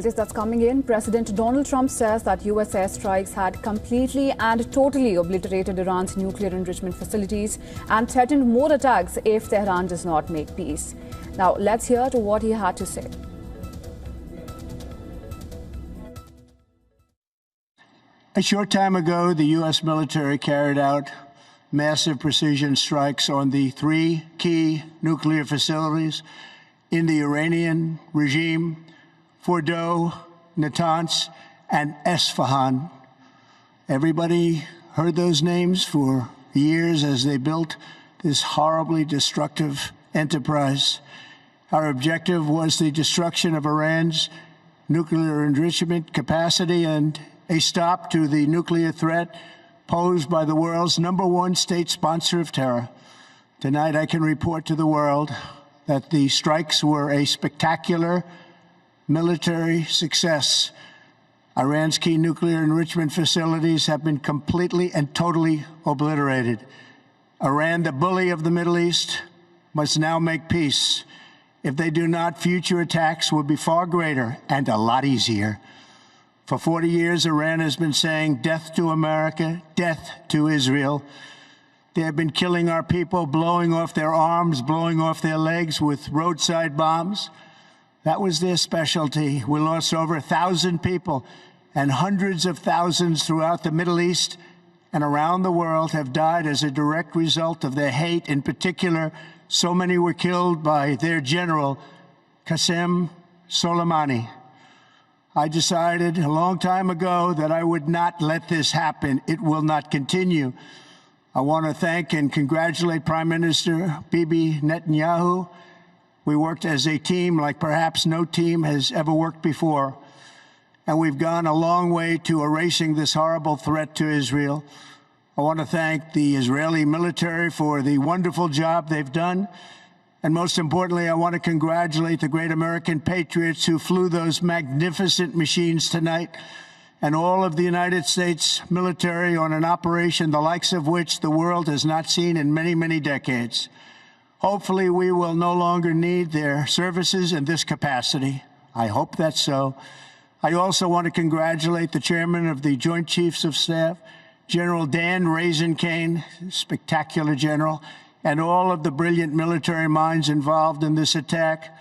latest that's coming in, President Donald Trump says that US airstrikes had completely and totally obliterated Iran's nuclear enrichment facilities and threatened more attacks if Tehran does not make peace. Now, let's hear to what he had to say. A short time ago, the U.S. military carried out massive precision strikes on the three key nuclear facilities in the Iranian regime: Fordow, Natanz, and Esfahan. Everybody heard those names for years as they built this horribly destructive enterprise. Our objective was the destruction of Iran's nuclear enrichment capacity and a stop to the nuclear threat posed by the world's #1 state sponsor of terror. Tonight, I can report to the world that the strikes were a spectacular military success. Iran's key nuclear enrichment facilities have been completely and totally obliterated. Iran, the bully of the Middle East, must now make peace. If they do not, future attacks will be far greater and a lot easier. For 40 years, Iran has been saying death to America, death to Israel. They have been killing our people, blowing off their arms, blowing off their legs with roadside bombs. That was their specialty. We lost over 1,000 people, and hundreds of thousands throughout the Middle East and around the world have died as a direct result of their hate. In particular, so many were killed by their general, Qasem Soleimani. I decided a long time ago that I would not let this happen. It will not continue. I want to thank and congratulate Prime Minister Bibi Netanyahu. We worked as a team like perhaps no team has ever worked before. And we've gone a long way to erasing this horrible threat to Israel. I want to thank the Israeli military for the wonderful job they've done. And most importantly, I want to congratulate the great American patriots who flew those magnificent machines tonight, and all of the United States military on an operation the likes of which the world has not seen in many, many decades. Hopefully, we will no longer need their services in this capacity. I hope that's so. I also want to congratulate the chairman of the Joint Chiefs of Staff, General Dan Raisen-Kane, spectacular general, and all of the brilliant military minds involved in this attack.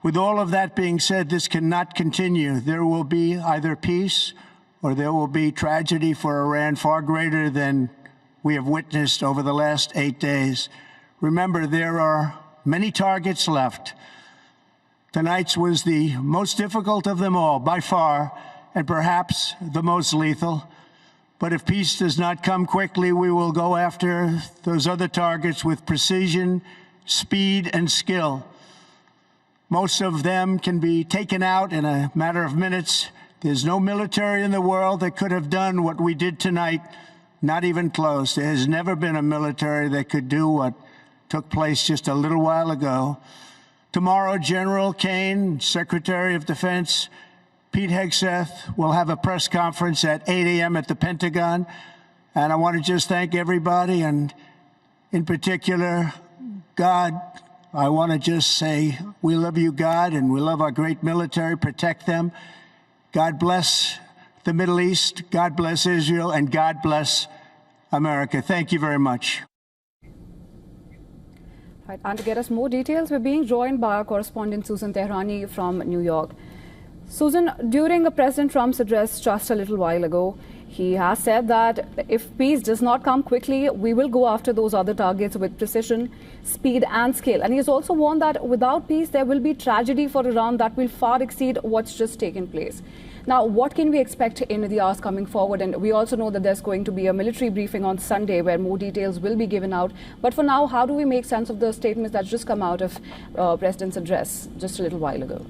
With all of that being said, this cannot continue. There will be either peace or there will be tragedy for Iran far greater than we have witnessed over the last 8 days. Remember, there are many targets left. Tonight's was the most difficult of them all, by far, and perhaps the most lethal. But if peace does not come quickly, we will go after those other targets with precision, speed, and skill. Most of them can be taken out in a matter of minutes. There's no military in the world that could have done what we did tonight, not even close. There has never been a military that could do what took place just a little while ago. Tomorrow, General Kane, Secretary of Defense, Pete Hegseth will have a press conference at 8 a.m. at the Pentagon. And I want to just thank everybody, and in particular, God. I want to just say we love you, God, and we love our great military. Protect them. God bless the Middle East. God bless Israel, and God bless America. Thank you very much. Right, and to get us more details, we're being joined by our correspondent Susan Tehrani from New York. Susan, during President Trump's address just a little while ago, he has said that if peace does not come quickly, we will go after those other targets with precision, speed, and skill. And he has also warned that without peace, there will be tragedy for Iran that will far exceed what's just taken place. Now, what can we expect in the hours coming forward? And we also know that there's going to be a military briefing on Sunday where more details will be given out. But for now, how do we make sense of the statements that's just come out of President's address just a little while ago?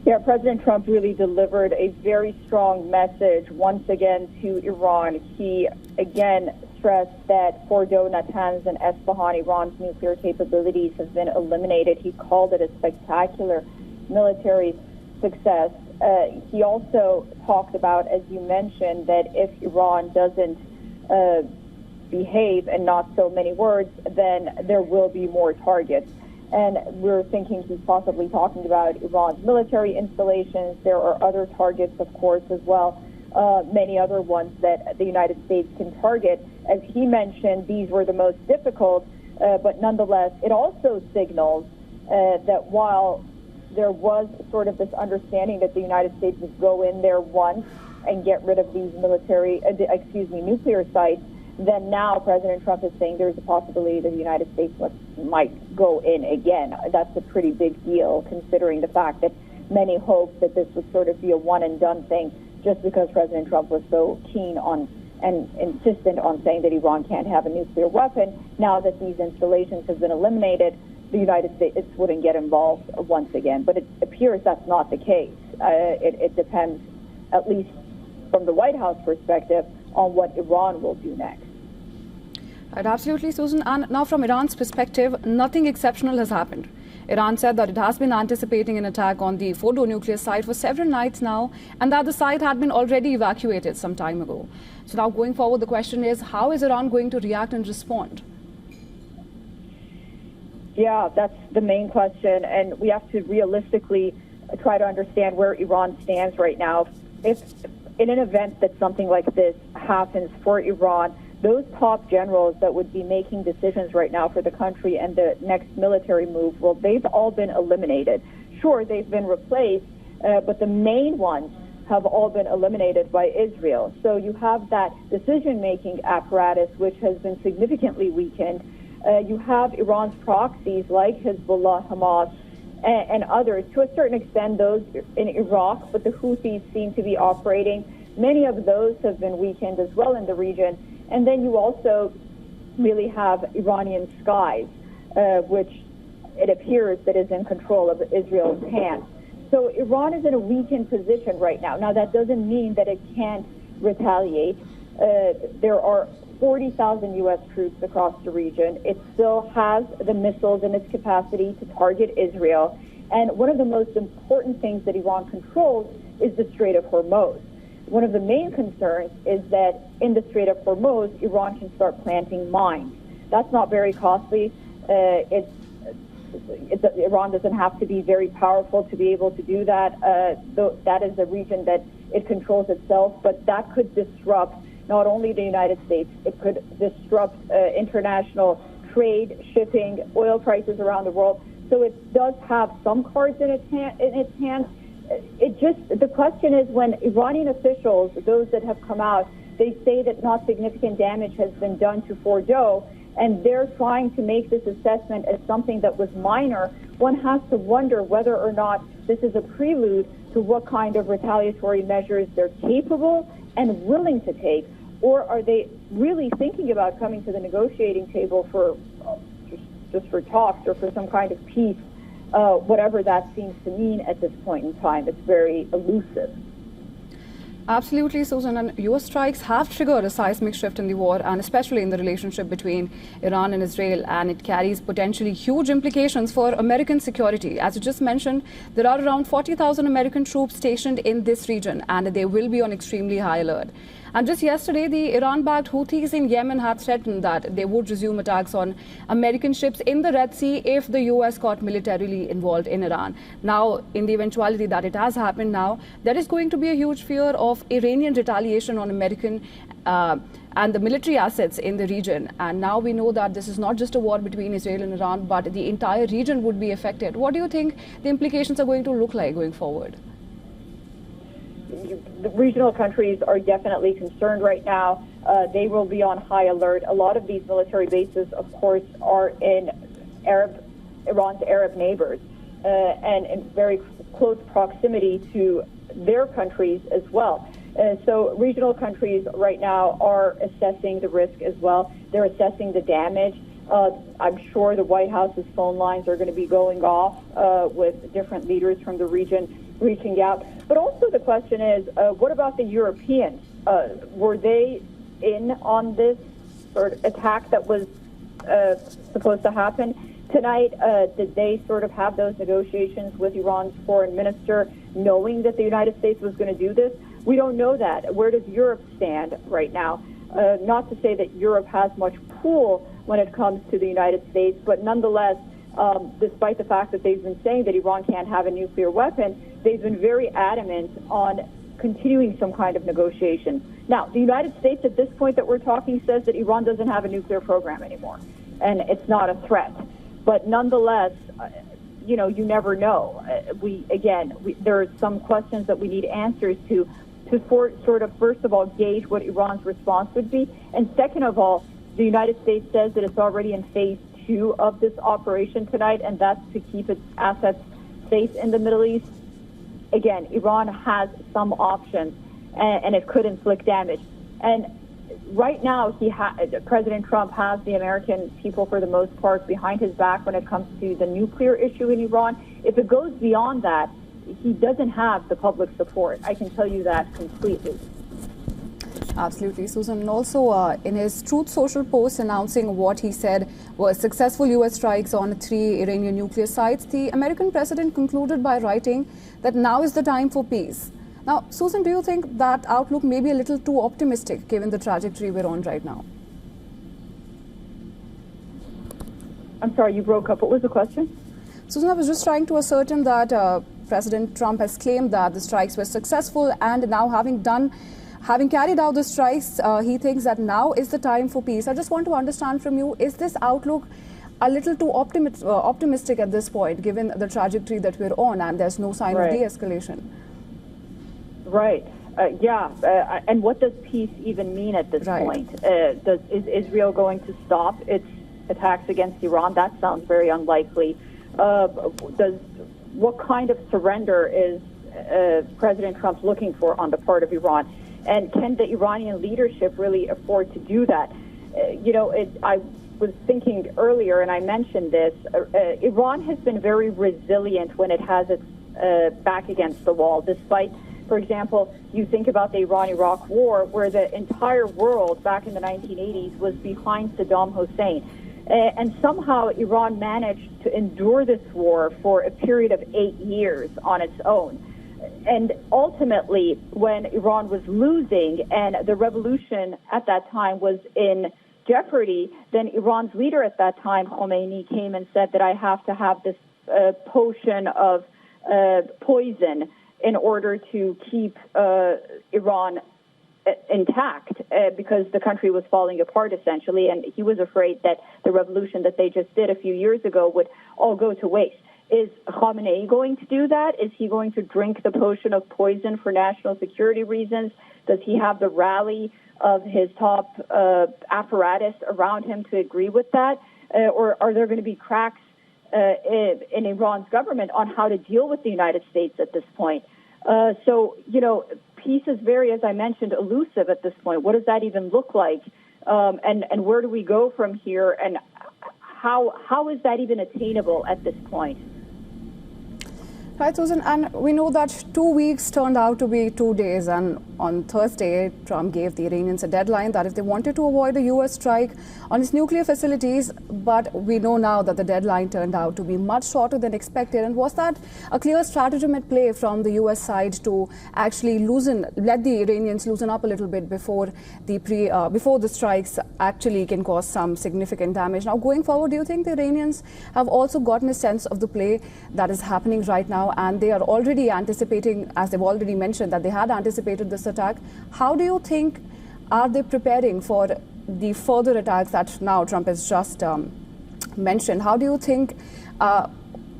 Yeah, President Trump really delivered a very strong message once again to Iran. He again stressed that Fordow, Natanz, and Esfahan, Iran's nuclear capabilities have been eliminated. He called it a spectacular military success. He also talked about, as you mentioned, that if Iran doesn't behave, and not so many words, then there will be more targets. And we're thinking he's possibly talking about Iran's military installations. There are other targets, of course, as well, many other ones that the United States can target. As he mentioned, these were the most difficult, but nonetheless, it also signals that while there was sort of this understanding that the United States would go in there once and get rid of these nuclear sites, then now President Trump is saying there's a possibility that the United States might go in again. That's a pretty big deal, considering the fact that many hoped that this would sort of be a one-and-done thing, just because President Trump was so keen on and insistent on saying that Iran can't have a nuclear weapon. Now that these installations have been eliminated, the United States wouldn't get involved once again. But it appears that's not the case. It depends, at least from the White House perspective, on what Iran will do next. Right, absolutely, Susan. And now from Iran's perspective, nothing exceptional has happened. Iran said that it has been anticipating an attack on the Fordo nuclear site for several nights now, and that the site had been already evacuated some time ago. So now going forward, the question is, how is Iran going to react and respond? Yeah, that's the main question, and we have to realistically try to understand where Iran stands right now. If in an event that something like this happens for Iran, those top generals that would be making decisions right now for the country and the next military move, well, they've all been eliminated. Sure, they've been replaced, but the main ones have all been eliminated by Israel. So you have that decision-making apparatus, which has been significantly weakened. You have Iran's proxies like Hezbollah, Hamas, and others, to a certain extent those in Iraq, but the Houthis seem to be operating. Many of those have been weakened as well in the region. And then you also really have Iranian skies, which it appears that is in control of Israel's hands. So Iran is in a weakened position right now. Now, that doesn't mean that it can't retaliate. There are 40,000 U.S. troops across the region. It still has the missiles in its capacity to target Israel. And one of the most important things that Iran controls is the Strait of Hormuz. One of the main concerns is that in the Strait of Hormuz, Iran can start planting mines. That's not very costly. Iran doesn't have to be very powerful to be able to do that. That is a region that it controls itself, but that could disrupt not only the United States, it could disrupt international trade, shipping, oil prices around the world. So it does have some cards in its hands. The question is, when Iranian officials, those that have come out, they say that not significant damage has been done to Fordo, and they're trying to make this assessment as something that was minor. One has to wonder whether or not this is a prelude to what kind of retaliatory measures they're capable and willing to take, or are they really thinking about coming to the negotiating table for just for talks or for some kind of peace, whatever that seems to mean at this point in time. It's very elusive. Absolutely, Susan. And U.S. strikes have triggered a seismic shift in the war, and especially in the relationship between Iran and Israel, and it carries potentially huge implications for American security. As you just mentioned, there are around 40,000 American troops stationed in this region, and they will be on extremely high alert. And just yesterday, the Iran-backed Houthis in Yemen had threatened that they would resume attacks on American ships in the Red Sea if the U.S. got militarily involved in Iran. Now, in the eventuality that it has happened now, there is going to be a huge fear of Iranian retaliation on American and the military assets in the region. And now we know that this is not just a war between Israel and Iran, but the entire region would be affected. What do you think the implications are going to look like going forward? The regional countries are definitely concerned right now. They will be on high alert. A lot of these military bases, of course, are in Iran's Arab neighbors and in very close proximity to their countries as well. So regional countries right now are assessing the risk as well. They're assessing the damage. I'm sure the White House's phone lines are going to be going off with different leaders from the region reaching out. But also the question is, what about the Europeans? Were they in on this sort of attack that was supposed to happen tonight? Did they sort of have those negotiations with Iran's foreign minister, knowing that the United States was going to do this? We don't know that. Where does Europe stand right now? Not to say that Europe has much pull when it comes to the United States, but nonetheless, despite the fact that they've been saying that Iran can't have a nuclear weapon, they've been very adamant on continuing some kind of negotiation. Now, the United States at this point that we're talking says that Iran doesn't have a nuclear program anymore, and it's not a threat. But nonetheless, you never know. There are some questions that we need answers to sort of, first of all, gauge what Iran's response would be. And second of all, the United States says that it's already in phase 2 of this operation tonight, and that's to keep its assets safe in the Middle East. Again, Iran has some options, and it could inflict damage. And right now, President Trump has the American people, for the most part, behind his back when it comes to the nuclear issue in Iran. If it goes beyond that, he doesn't have the public support. I can tell you that completely. Absolutely, Susan. And also, in his Truth Social post announcing what he said were successful U.S. strikes on 3 Iranian nuclear sites, the American president concluded by writing that now is the time for peace. Now, Susan, do you think that outlook may be a little too optimistic given the trajectory we're on right now? I'm sorry, you broke up. What was the question? Susan, I was just trying to ascertain that President Trump has claimed that the strikes were successful, and now having carried out the strikes, he thinks that now is the time for peace. I just want to understand from you, is this outlook a little too optimistic at this point, given the trajectory that we're on and there's no sign of de-escalation? Right. And what does peace even mean at this point? Is Israel going to stop its attacks against Iran? That sounds very unlikely. What kind of surrender is President Trump looking for on the part of Iran? And can the Iranian leadership really afford to do that? I was thinking earlier, and I mentioned this, Iran has been very resilient when it has its back against the wall, despite, for example, you think about the Iran-Iraq war, where the entire world back in the 1980s was behind Saddam Hussein. And somehow Iran managed to endure this war for a period of 8 years on its own. And ultimately, when Iran was losing and the revolution at that time was in jeopardy, then Iran's leader at that time, Khomeini, came and said that I have to have this potion of poison in order to keep Iran intact, because the country was falling apart, essentially, and he was afraid that the revolution that they just did a few years ago would all go to waste. Is Khamenei going to do that? Is he going to drink the potion of poison for national security reasons? Does he have the rally of his top apparatus around him to agree with that? Or are there going to be cracks in Iran's government on how to deal with the United States at this point? Peace is very, as I mentioned, elusive at this point. What does that even look like? And where do we go from here? And how is that even attainable at this point? Right, Susan, and we know that 2 weeks turned out to be 2 days, and on Thursday, Trump gave the Iranians a deadline that if they wanted to avoid a U.S. strike on its nuclear facilities, but we know now that the deadline turned out to be much shorter than expected. And was that a clear stratagem at play from the U.S. side to actually let the Iranians loosen up a little bit before the strikes actually can cause some significant damage? Now, going forward, do you think the Iranians have also gotten a sense of the play that is happening right now, and they are already anticipating, as they've already mentioned, that they had anticipated this attack? How do you think are they preparing for the further attacks that now Trump has just mentioned? How do you think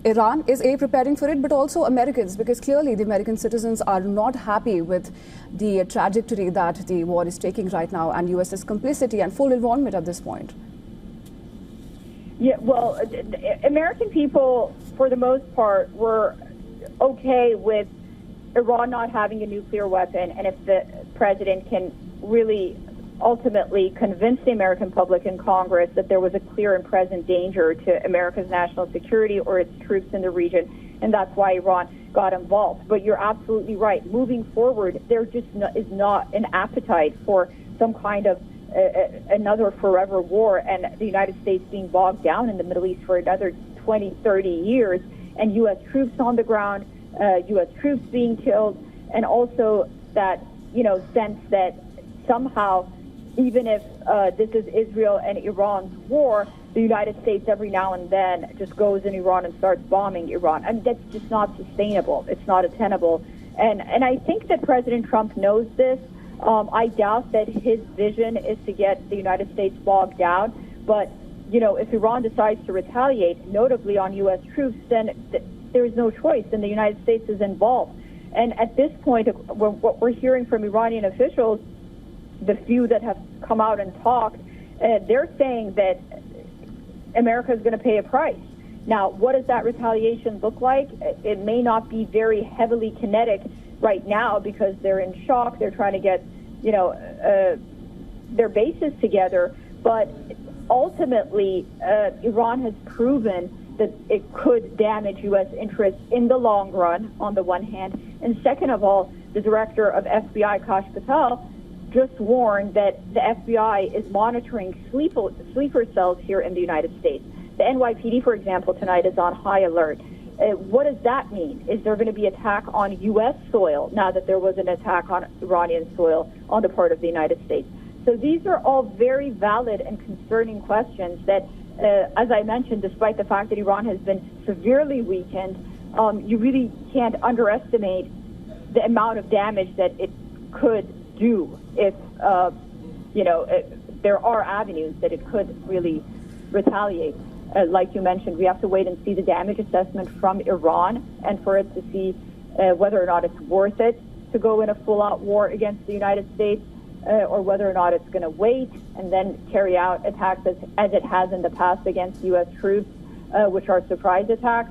Iran is preparing for it, but also Americans, because clearly the American citizens are not happy with the trajectory that the war is taking right now, and US's complicity and full involvement at this point? Yeah, well, American people, for the most part, were okay with Iran not having a nuclear weapon, and if the president can really ultimately convince the American public and Congress that there was a clear and present danger to America's national security or its troops in the region, and that's why Iran got involved. But you're absolutely right. Moving forward, there just is not an appetite for some kind of another forever war, and the United States being bogged down in the Middle East for another 20, 30 years, and U.S. troops on the ground, U.S. troops being killed, and also that, sense that somehow, even if this is Israel and Iran's war, the United States every now and then just goes in Iran and starts bombing Iran. I mean, that's just not sustainable. It's not attainable. And I think that President Trump knows this. I doubt that his vision is to get the United States bogged down. But, if Iran decides to retaliate, notably on U.S. troops, then there is no choice, and the United States is involved. And at this point, what we're hearing from Iranian officials, the few that have come out and talked, they're saying that America is going to pay a price. Now, what does that retaliation look like? It may not be very heavily kinetic right now because they're in shock. They're trying to get, their bases together. But ultimately, Iran has proven that it could damage U.S. interests in the long run, on the one hand. And second of all, the director of FBI, Kash Patel, just warned that the FBI is monitoring sleeper cells here in the United States. The NYPD, for example, tonight is on high alert. What does that mean? Is there going to be attack on U.S. soil now that there was an attack on Iranian soil on the part of the United States? So these are all very valid and concerning questions that, as I mentioned, despite the fact that Iran has been severely weakened, you really can't underestimate the amount of damage that it could do if, there are avenues that it could really retaliate. Like you mentioned, we have to wait and see the damage assessment from Iran and for it to see whether or not it's worth it to go in a full-out war against the United States or whether or not it's going to wait and then carry out attacks as it has in the past against U.S. troops, which are surprise attacks.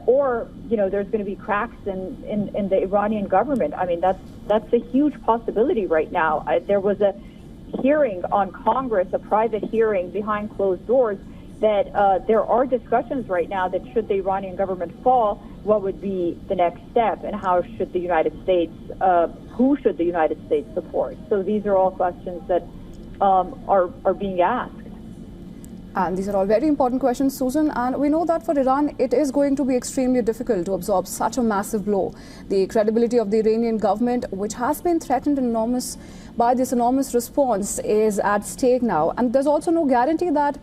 Or there's going to be cracks in the Iranian government. I mean, that's a huge possibility right now. There was a hearing on Congress, a private hearing behind closed doors, that there are discussions right now that should the Iranian government fall, what would be the next step, and how should the United States, who should the United States support? So these are all questions that are being asked. And these are all very important questions, Susan. And we know that for Iran, it is going to be extremely difficult to absorb such a massive blow. The credibility of the Iranian government, which has been threatened by this enormous response, is at stake now. And there's also no guarantee that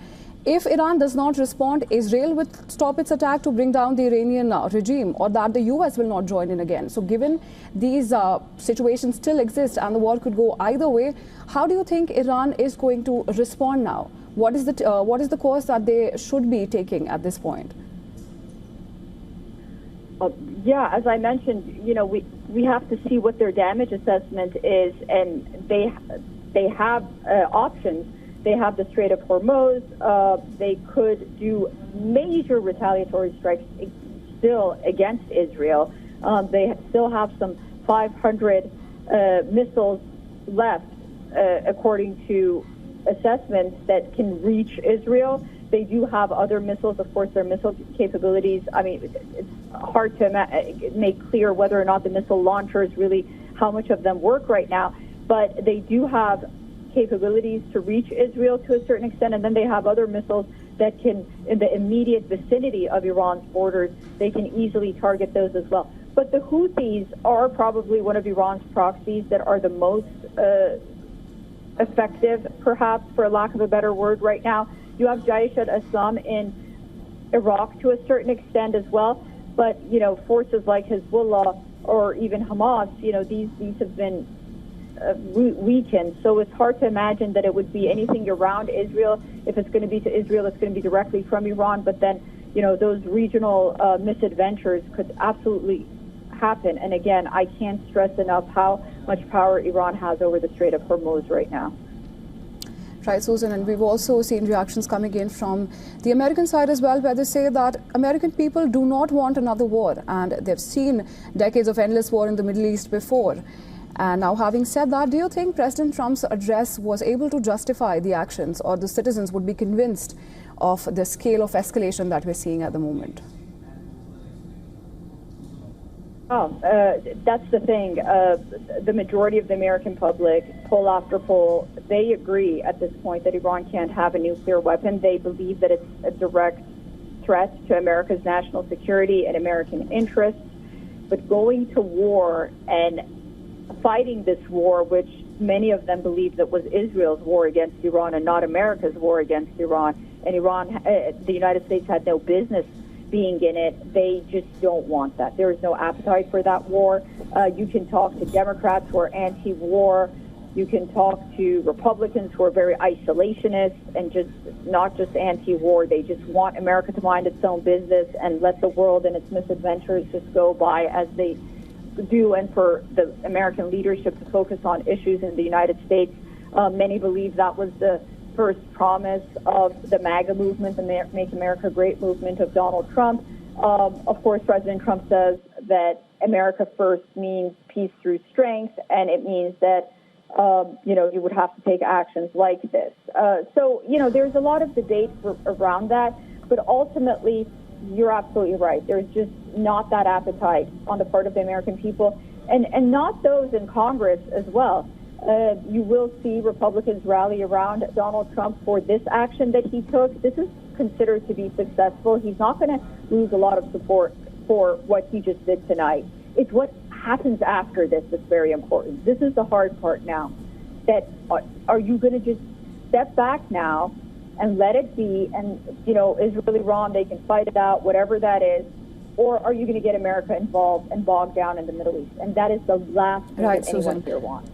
if Iran does not respond, Israel will stop its attack to bring down the Iranian regime, or that the U.S. will not join in again. So given these situations still exist and the war could go either way, how do you think Iran is going to respond now? What is the course that they should be taking at this point? As I mentioned, we have to see what their damage assessment is, and they have options. They have the Strait of Hormuz. They could do major retaliatory strikes still against Israel. They still have some 500 missiles left, according to assessments, that can reach Israel. They do have other missiles. Of course, their missile capabilities, I mean, it's hard to make clear whether or not the missile launchers really, how much of them work right now. But they do have capabilities to reach Israel to a certain extent, and then they have other missiles that can, in the immediate vicinity of Iran's borders, they can easily target those as well. But the Houthis are probably one of Iran's proxies that are the most effective, perhaps, for lack of a better word, right now. You have Jaish al-Islam in Iraq to a certain extent as well, but forces like Hezbollah or even Hamas, these have been weakened. So it's hard to imagine that it would be anything around Israel. If it's going to be to Israel, it's going to be directly from Iran. But then, those regional misadventures could absolutely happen. And again, I can't stress enough how much power Iran has over the Strait of Hormuz right now. Right, Susan, and we've also seen reactions coming in from the American side as well, where they say that American people do not want another war, and they've seen decades of endless war in the Middle East before. And now, having said that, do you think President Trump's address was able to justify the actions, or the citizens would be convinced of the scale of escalation that we're seeing at the moment? That's the thing. The majority of the American public, poll after poll, they agree at this point that Iran can't have a nuclear weapon. They believe that it's a direct threat to America's national security and American interests. But going to war and fighting this war, which many of them believe that was Israel's war against Iran and not America's war against Iran. And the United States had no business being in it. They just don't want that. There is no appetite for that war. You can talk to Democrats who are anti-war. You can talk to Republicans who are very isolationist and just not just anti-war. They just want America to mind its own business and let the world and its misadventures just go by as they do, and for the American leadership to focus on issues in the United States. Many believe that was the first promise of the MAGA movement, the Make America Great movement of Donald Trump. Of course, President Trump says that America first means peace through strength, and it means that you would have to take actions like this. So, there's a lot of debate around that, but ultimately, you're absolutely right. There's just not that appetite on the part of the American people, and not those in Congress as well. You will see Republicans rally around Donald Trump for this action that he took. This is considered to be successful. He's not going to lose a lot of support for what he just did tonight. It's what happens after this that's very important. This is the hard part now. That are you going to just step back now and let it be, and Israel, Iran, they can fight it out, whatever that is, or are you going to get America involved and bogged down in the Middle East? And that is the last thing that anyone here wants.